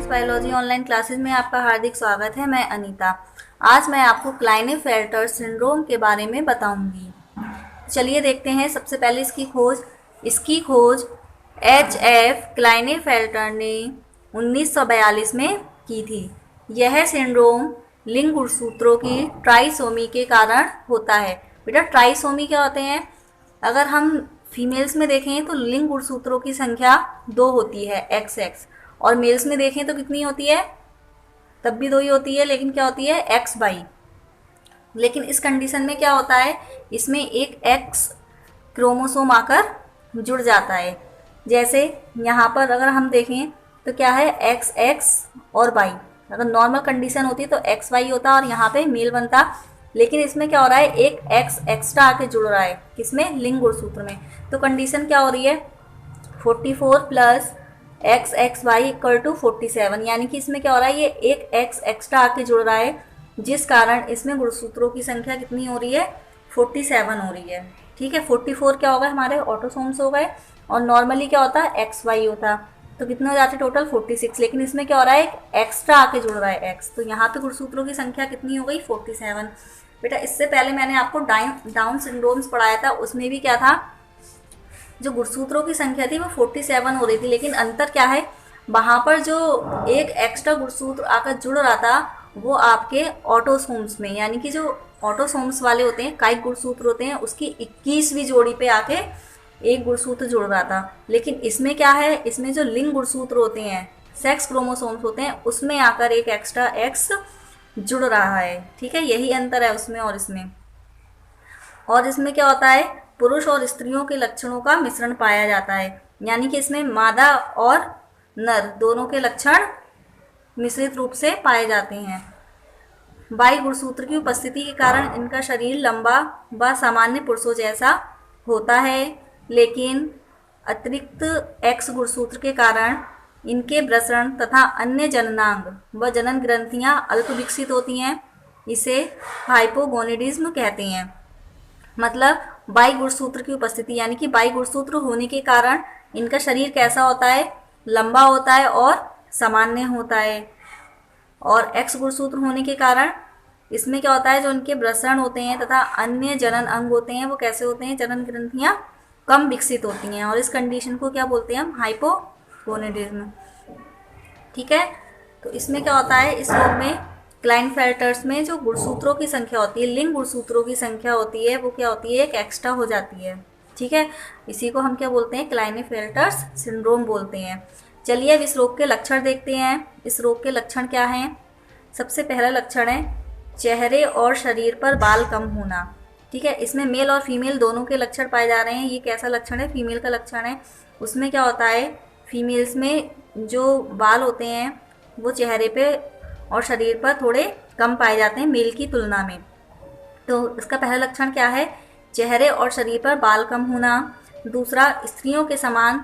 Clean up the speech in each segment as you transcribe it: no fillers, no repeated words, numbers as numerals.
Physics biology online classes में आपका हार्दिक स्वागत है। मैं अनीता। आज मैं आपको क्लाइनेफेल्टर सिंड्रोम के बारे में बताऊंगी। चलिए देखते हैं। सबसे पहले इसकी खोज H.F. क्लाइनेफेल्टर ने 1942 में की थी। यह सिंड्रोम लिंग गुणसूत्रों की ट्राइसोमी के कारण होता है। बेटा, ट्राइसोमी क्या होते हैं? अगर हम फीमेल्स में देखें तो लिंग गुणसूत्रों की संख्या 2 होती है, XX, और मेल्स में देखें तो कितनी होती है? तब भी 2 ही होती है, लेकिन क्या होती है? XY। लेकिन इस कंडीशन में क्या होता है, इसमें एक X क्रोमोसोम आकर जुड़ जाता है। जैसे यहाँ पर अगर हम देखें तो क्या है, XX और Y। अगर नॉर्मल कंडीशन होती तो XY होता और यहाँ पे मेल बनता, लेकिन इसमें क्या हो रहा है, एक X एक्स्ट्रा आके जुड़ रहा है। किसमें? लिंग गुणसूत्र में। तो कंडीशन क्या हो रही है, 44 प्लस XXY इक्वल टू 47, यानी कि इसमें क्या हो रहा है, ये एक X एक्स्ट्रा आके जुड़ रहा है, जिस कारण इसमें गुणसूत्रों की संख्या कितनी हो रही है? 47 हो रही है। ठीक है, 44 क्या होगा, हमारे ऑटोसोम्स हो गए, और नॉर्मली क्या होता है, XY होता, तो कितने हो जाते टोटल? 46। लेकिन इसमें क्या हो रहा है, एक एक्स्ट्रा आके जुड़ रहा है X, तो यहाँ पे गुणसूत्रों की संख्या कितनी हो गई? 47। बेटा, इससे पहले मैंने आपको डाउन सिंड्रोम्स पढ़ाया था, उसमें भी क्या था, जो गुणसूत्रों की संख्या थी वो 47 हो रही थी, लेकिन अंतर क्या है, वहाँ पर जो एक एक्स्ट्रा गुणसूत्र आकर जुड़ रहा था वो आपके ऑटोसोम्स में, यानी कि जो ऑटोसोम्स वाले होते हैं, काइक गुणसूत्र होते हैं, उसकी 21वीं जोड़ी पे आके एक गुणसूत्र जुड़ रहा था। लेकिन इसमें क्या है, इसमें जो लिंग गुणसूत्र होते हैं, सेक्स क्रोमोसोम्स होते हैं, उसमें आकर एक एक्स्ट्रा एक्स जुड़ रहा है। ठीक है, यही अंतर है उसमें और इसमें। और इसमें क्या होता है, पुरुष और स्त्रियों के लक्षणों का मिश्रण पाया जाता है, यानी कि इसमें मादा और नर दोनों के लक्षण मिश्रित रूप से पाए जाते हैं। वाई गुणसूत्र की उपस्थिति के कारण इनका शरीर लंबा व सामान्य पुरुषों जैसा होता है, लेकिन अतिरिक्त एक्स गुणसूत्र के कारण इनके वृषण तथा अन्य जननांग व जनन ग्रंथियां अल्प विकसित होती हैं। इसे हाइपोगोनेडिज्म कहते हैं। मतलब बाई गुणसूत्र की उपस्थिति, यानी कि बाई गुणसूत्र होने के कारण इनका शरीर कैसा होता है? लंबा होता है और सामान्य होता है। और एक्स गुणसूत्र होने के कारण इसमें क्या होता है, जो इनके वृषण होते हैं तथा अन्य जनन अंग होते हैं वो कैसे होते हैं? जनन ग्रंथियां कम विकसित होती हैं, और इस कंडीशन को क्या बोलते हैं हम? हाइपोगोनेडिज्म। ठीक है, तो इसमें क्या होता है, इस रोग में क्लाइनेफेल्टर्स में जो गुणसूत्रों की संख्या होती है, लिंग गुणसूत्रों की संख्या होती है, वो क्या होती है? एक एक्स्ट्रा हो जाती है। ठीक है, इसी को हम क्या बोलते हैं? क्लाइनेफेल्टर्स सिंड्रोम बोलते हैं। चलिए अब इस रोग के लक्षण देखते हैं। इस रोग के लक्षण क्या हैं? सबसे पहला लक्षण है चेहरे और शरीर पर बाल कम होना। ठीक है, इसमें मेल और फीमेल दोनों के लक्षण पाए जा रहे हैं। ये कैसा लक्षण है? फीमेल का लक्षण है। उसमें क्या होता है, फीमेल्स में जो बाल होते हैं वो चेहरे पे और शरीर पर थोड़े कम पाए जाते हैं मेल की तुलना में। तो इसका पहला लक्षण क्या है? चेहरे और शरीर पर बाल कम होना। दूसरा, स्त्रियों के समान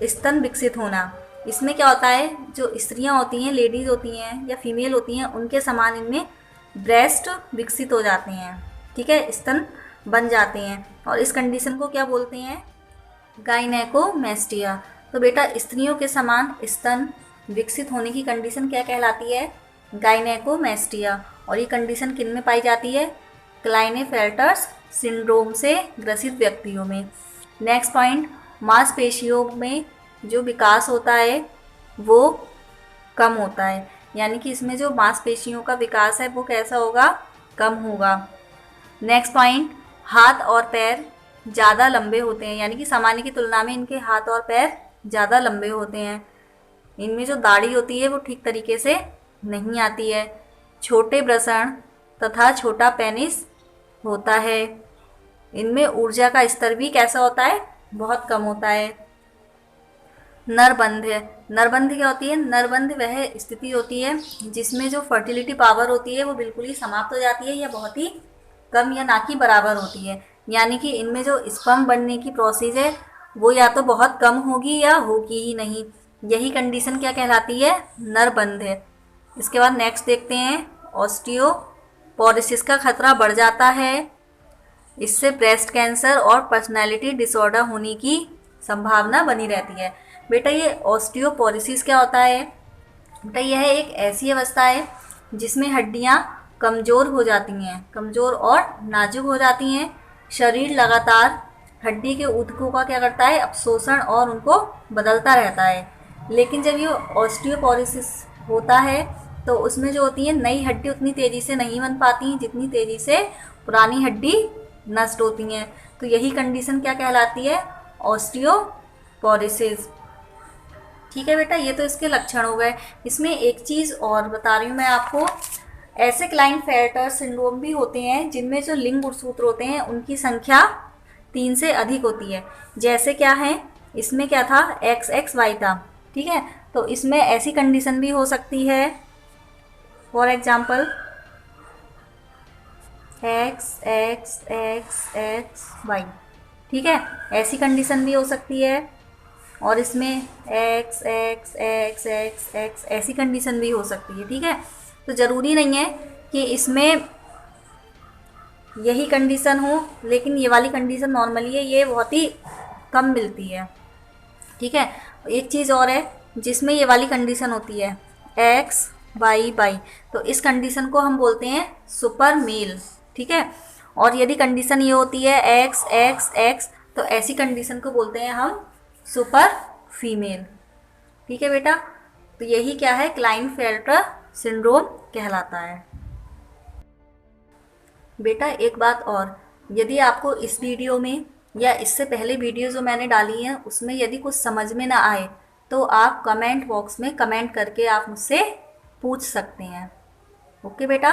स्तन विकसित होना। इसमें क्या होता है, जो स्त्रियां होती हैं, लेडीज होती हैं या फीमेल होती हैं, उनके समान इनमें ब्रेस्ट विकसित हो जाते हैं। ठीक है, स्तन बन जाते हैं, और इस कंडीशन को क्या बोलते हैं? गाइनेकोमेस्टिया। तो बेटा, स्त्रियों के समान स्तन विकसित होने की कंडीशन क्या कहलाती है? गाइनेकोमेस्टिया। और ये कंडीशन किन में पाई जाती है? क्लाइनेफेल्टर्स सिंड्रोम से ग्रसित व्यक्तियों में। नेक्स्ट पॉइंट, मांसपेशियों में जो विकास होता है वो कम होता है, यानी कि इसमें जो मांसपेशियों का विकास है वो कैसा होगा? कम होगा। नेक्स्ट पॉइंट, हाथ और पैर ज़्यादा लंबे होते हैं, यानी कि सामान्य की तुलना में इनके हाथ और पैर ज़्यादा लंबे होते हैं। इनमें जो दाढ़ी होती है वो ठीक तरीके से नहीं आती है। छोटे वृषण तथा छोटा पेनिस होता है। इनमें ऊर्जा का स्तर भी कैसा होता है? बहुत कम होता है। नरबंध्य। नरबंध्य क्या होती है? नरबंध्य वह स्थिति होती है जिसमें जो फर्टिलिटी पावर होती है वो बिल्कुल ही समाप्त हो जाती है, या बहुत ही कम या ना कि बराबर होती है। यानी कि इनमें जो स्पर्म बनने की प्रोसेस है वो या तो बहुत कम होगी या होगी ही नहीं। यही कंडीशन क्या कहलाती है? नरबंध्य। इसके बाद नेक्स्ट देखते हैं, ऑस्टियोपोरोसिस का खतरा बढ़ जाता है। इससे ब्रेस्ट कैंसर और पर्सनैलिटी डिसऑर्डर होने की संभावना बनी रहती है। बेटा, ये ऑस्टियोपोरोसिस क्या होता है? बेटा यह एक ऐसी अवस्था है जिसमें हड्डियां कमज़ोर हो जाती हैं, कमज़ोर और नाजुक हो जाती हैं। शरीर लगातार हड्डी के ऊतकों का क्या करता है, अवशोषण और उनको बदलता रहता है। लेकिन जब ये ऑस्टियोपोरोसिस होता है तो उसमें जो होती है नई हड्डी उतनी तेज़ी से नहीं बन पाती जितनी तेज़ी से पुरानी हड्डी नष्ट होती हैं। तो यही कंडीशन क्या कहलाती है, ऑस्टियोपोरोसिस। ठीक है बेटा, ये तो इसके लक्षण हो गए। इसमें एक चीज़ और बता रही हूँ मैं आपको, ऐसे क्लाइनफेल्टर सिंड्रोम भी होते हैं जिनमें जो लिंग गुणसूत्र होते हैं उनकी संख्या 3 से अधिक होती है। जैसे क्या है, इसमें क्या था, XXY था। ठीक है, तो इसमें ऐसी कंडीशन भी हो सकती है, फॉर एग्जाम्पल XXXXY। ठीक है, ऐसी कंडीशन भी हो सकती है। और इसमें XXXXX ऐसी कंडीशन भी हो सकती है। ठीक है, तो ज़रूरी नहीं है कि इसमें यही कंडीशन हो, लेकिन ये वाली कंडीशन नॉर्मली है, ये बहुत ही कम मिलती है। ठीक है, एक चीज़ और है जिसमें ये वाली कंडीशन होती है, XYY। तो इस कंडीशन को हम बोलते हैं सुपर मेल। ठीक है, और यदि कंडीशन ये होती है XXX, तो ऐसी कंडीशन को बोलते हैं हम सुपर फीमेल। ठीक है बेटा, तो यही क्या है, क्लाइनफेल्टर सिंड्रोम कहलाता है। बेटा एक बात और, यदि आपको इस वीडियो में या इससे पहले वीडियो जो मैंने डाली हैं उसमें यदि कुछ समझ में ना आए तो आप कमेंट बॉक्स में कमेंट करके आप मुझसे पूछ सकते हैं। ओके बेटा।